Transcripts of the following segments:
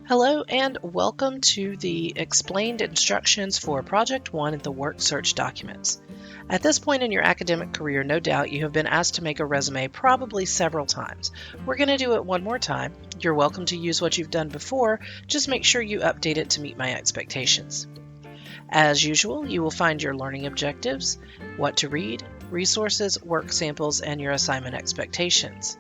Hello and welcome to the explained instructions for Project 1 in the Work Search documents. At this point in your academic career, no doubt you have been asked to make a resume probably several times. We're going to do it one more time. You're welcome to use what you've done before, just make sure you update it to meet my expectations. As usual, you will find your learning objectives, what to read, resources, work samples, and your assignment expectations.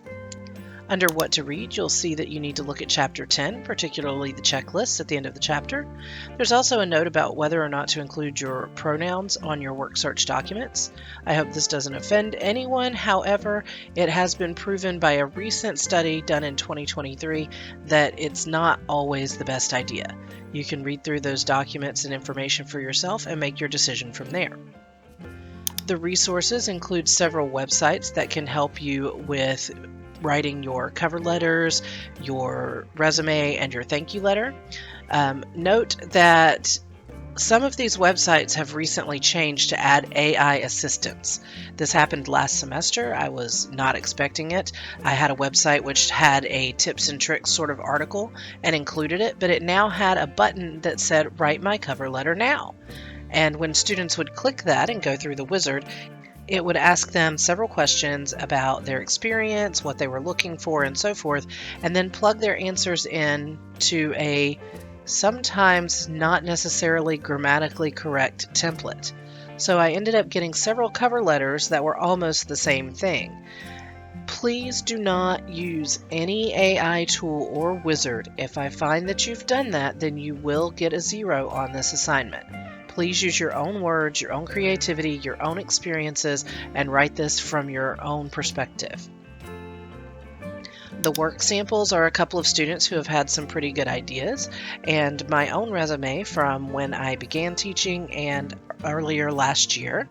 Under What to Read, you'll see that you need to look at Chapter 10, particularly the checklists at the end of the chapter. There's also a note about whether or not to include your pronouns on your work search documents. I hope this doesn't offend anyone. However, it has been proven by a recent study done in 2023 that it's not always the best idea. You can read through those documents and information for yourself and make your decision from there. The resources include several websites that can help you with writing your cover letters, your resume, and your thank you letter. Note that some of these websites have recently changed to add AI assistance. This happened last semester. I was not expecting it. I had a website which had a tips and tricks sort of article and included it, but it now had a button that said, "Write my cover letter now." And when students would click that and go through the wizard, it would ask them several questions about their experience, what they were looking for, and so forth, and then plug their answers in to a sometimes not necessarily grammatically correct template. So I ended up getting several cover letters that were almost the same thing. Please do not use any AI tool or wizard. If I find that you've done that, then you will get a 0 on this assignment. Please use your own words, your own creativity, your own experiences, and write this from your own perspective. The work samples are a couple of students who have had some pretty good ideas, and my own resume from when I began teaching and earlier last year.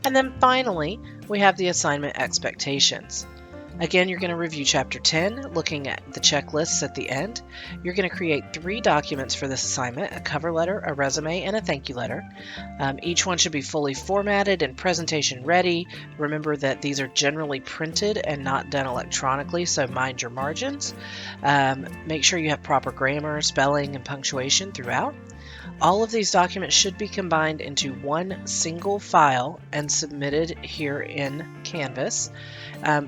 And then finally, we have the assignment expectations. Again, you're going to review Chapter 10, looking at the checklists at the end. You're going to create 3 documents for this assignment: a cover letter, a resume, and a thank you letter. Each one should be fully formatted and presentation ready. Remember that these are generally printed and not done electronically, so mind your margins. Make sure you have proper grammar, spelling, and punctuation throughout. All of these documents should be combined into one single file and submitted here in Canvas.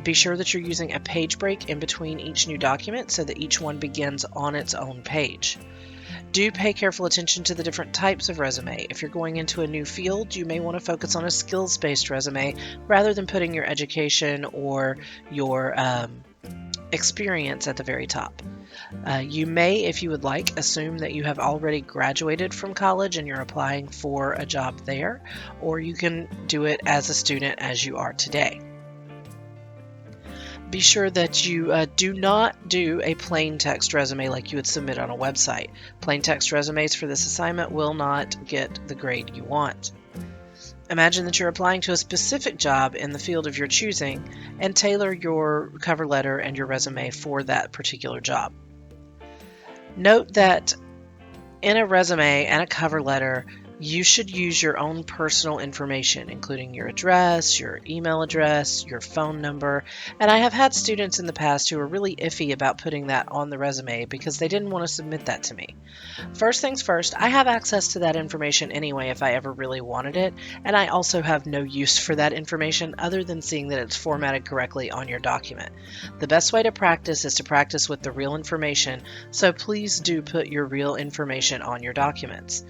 Be sure that you're using a page break in between each new document so that each one begins on its own page. Do pay careful attention to the different types of resume. If you're going into a new field, you may want to focus on a skills-based resume rather than putting your education or your experience at the very top. You may, if you would like, assume that you have already graduated from college and you're applying for a job there, or you can do it as a student as you are today. Be sure that you do not do a plain text resume like you would submit on a website. Plain text resumes for this assignment will not get the grade you want. Imagine that you're applying to a specific job in the field of your choosing and tailor your cover letter and your resume for that particular job. Note that in a resume and a cover letter, you should use your own personal information, including your address, your email address, your phone number. And I have had students in the past who were really iffy about putting that on the resume because they didn't want to submit that to me. First things first, I have access to that information anyway if I ever really wanted it, and I also have no use for that information other than seeing that it's formatted correctly on your document. The best way to practice is to practice with the real information, so please do put your real information on your documents.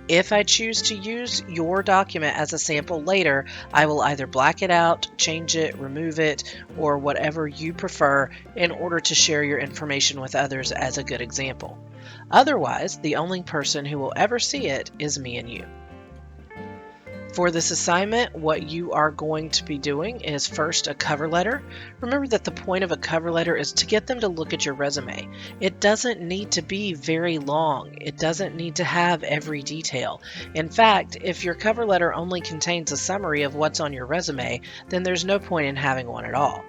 If I choose to use your document as a sample later, I will either black it out, change it, remove it, or whatever you prefer in order to share your information with others as a good example. Otherwise, the only person who will ever see it is me and you. For this assignment, what you are going to be doing is first a cover letter. Remember that the point of a cover letter is to get them to look at your resume. It doesn't need to be very long. It doesn't need to have every detail. In fact, if your cover letter only contains a summary of what's on your resume, then there's no point in having one at all.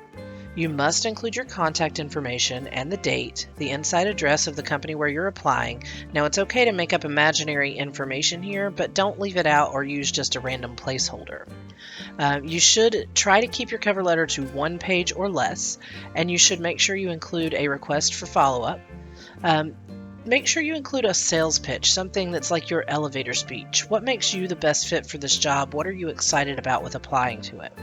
You must include your contact information and the date, the inside address of the company where you're applying. Now, it's okay to make up imaginary information here, but don't leave it out or use just a random placeholder. You should try to keep your cover letter to 1 page or less, and you should make sure you include a request for follow-up. Make sure you include a sales pitch, something that's like your elevator speech. What makes you the best fit for this job? What are you excited about with applying to it?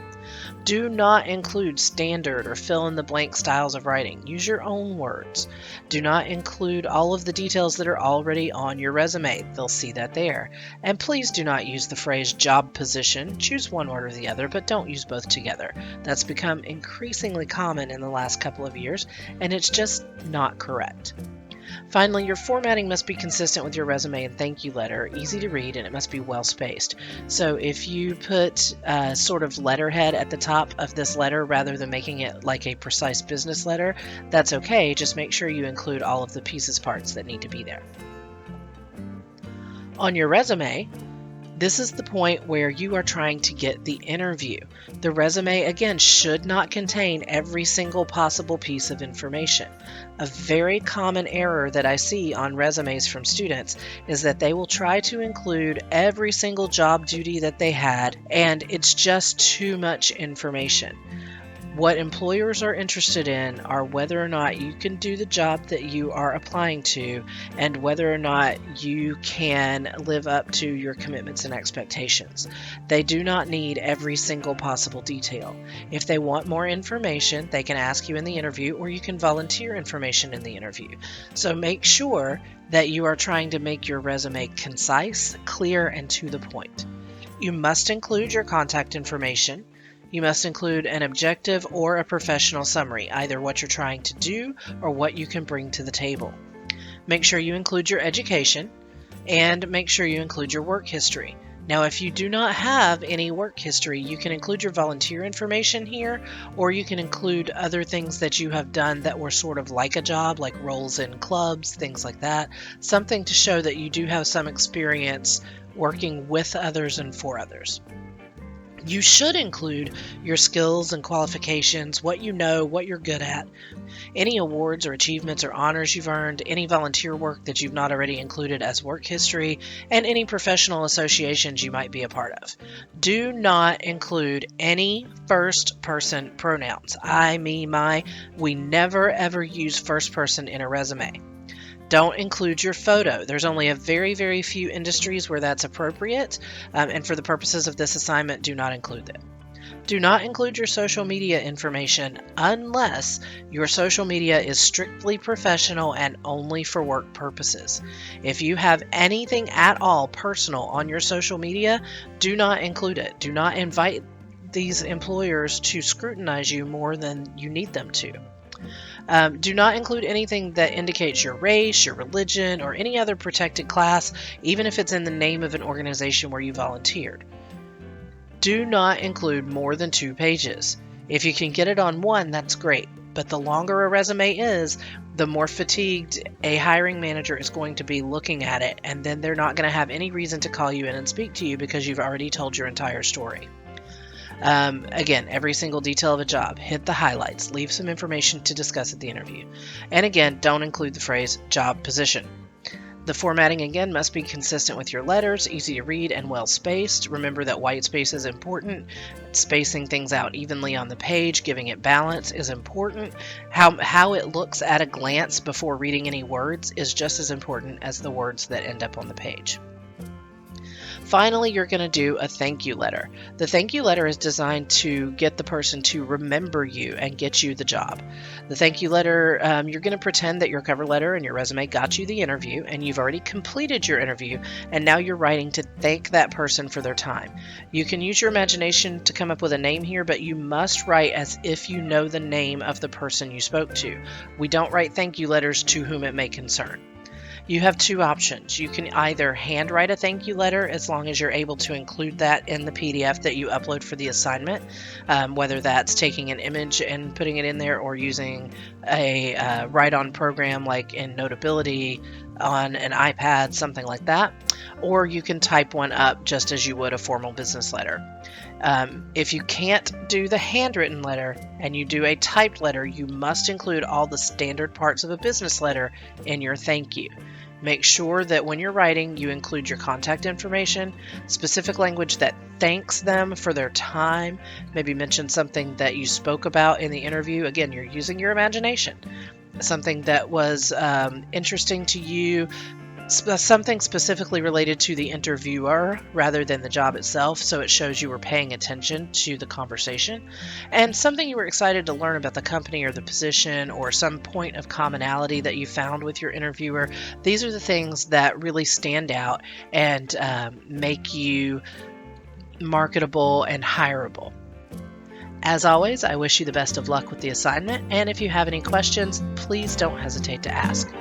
Do not include standard or fill in the blank styles of writing. Use your own words. Do not include all of the details that are already on your resume. They'll see that there. And please do not use the phrase job position. Choose one word or the other, but don't use both together. That's become increasingly common in the last couple of years, and it's just not correct. Finally, your formatting must be consistent with your resume and thank you letter, easy to read, and it must be well spaced. So if you put sort of letterhead at the top of this letter rather than making it like a precise business letter, that's okay. Just make sure you include all of the pieces parts that need to be there. On your resume, this is the point where you are trying to get the interview. The resume, again, should not contain every single possible piece of information. A very common error that I see on resumes from students is that they will try to include every single job duty that they had, and it's just too much information. What employers are interested in are whether or not you can do the job that you are applying to and whether or not you can live up to your commitments and expectations. They do not need every single possible detail. If they want more information, they can ask you in the interview, or you can volunteer information in the interview. So make sure that you are trying to make your resume concise, clear, and to the point. You must include your contact information. You must include an objective or a professional summary, either what you're trying to do or what you can bring to the table. Make sure you include your education, and make sure you include your work history. Now, if you do not have any work history, you can include your volunteer information here, or you can include other things that you have done that were sort of like a job, like roles in clubs, things like that. Something to show that you do have some experience working with others and for others. You should include your skills and qualifications, what you know, what you're good at, any awards or achievements or honors you've earned, any volunteer work that you've not already included as work history, and any professional associations you might be a part of. Do not include any first person pronouns. I, me, my. We never ever use first person in a resume. Don't include your photo. There's only a very, very few industries where that's appropriate, and for the purposes of this assignment, do not include it. Do not include your social media information unless your social media is strictly professional and only for work purposes. If you have anything at all personal on your social media, do not include it. Do not invite these employers to scrutinize you more than you need them to. Do not include anything that indicates your race, your religion, or any other protected class, even if it's in the name of an organization where you volunteered. Do not include more than 2 pages. If you can get it on 1, that's great, but the longer a resume is, the more fatigued a hiring manager is going to be looking at it, and then they're not going to have any reason to call you in and speak to you because you've already told your entire story. Again, every single detail of a job, hit the highlights, leave some information to discuss at the interview. And again, don't include the phrase job position. The formatting again must be consistent with your letters, easy to read and well spaced. Remember that white space is important. Spacing things out evenly on the page, giving it balance is important. How it looks at a glance before reading any words is just as important as the words that end up on the page. Finally, you're going to do a thank you letter. The thank you letter is designed to get the person to remember you and get you the job. The thank you letter, you're going to pretend that your cover letter and your resume got you the interview, and you've already completed your interview, and now you're writing to thank that person for their time. You can use your imagination to come up with a name here, but you must write as if you know the name of the person you spoke to. We don't write thank you letters to whom it may concern. You have 2 options. You can either handwrite a thank you letter, as long as you're able to include that in the PDF that you upload for the assignment, whether that's taking an image and putting it in there or using a write-on program like in Notability on an iPad, something like that. Or you can type one up just as you would a formal business letter. If you can't do the handwritten letter and you do a typed letter, you must include all the standard parts of a business letter in your thank you. Make sure that when you're writing, you include your contact information, specific language that thanks them for their time, maybe mention something that you spoke about in the interview. Again, you're using your imagination. something that was interesting to you, something specifically related to the interviewer rather than the job itself, so it shows you were paying attention to the conversation, and something you were excited to learn about the company or the position, or some point of commonality that you found with your interviewer. These are the things that really stand out and make you marketable and hireable. As always, I wish you the best of luck with the assignment, and if you have any questions, please don't hesitate to ask.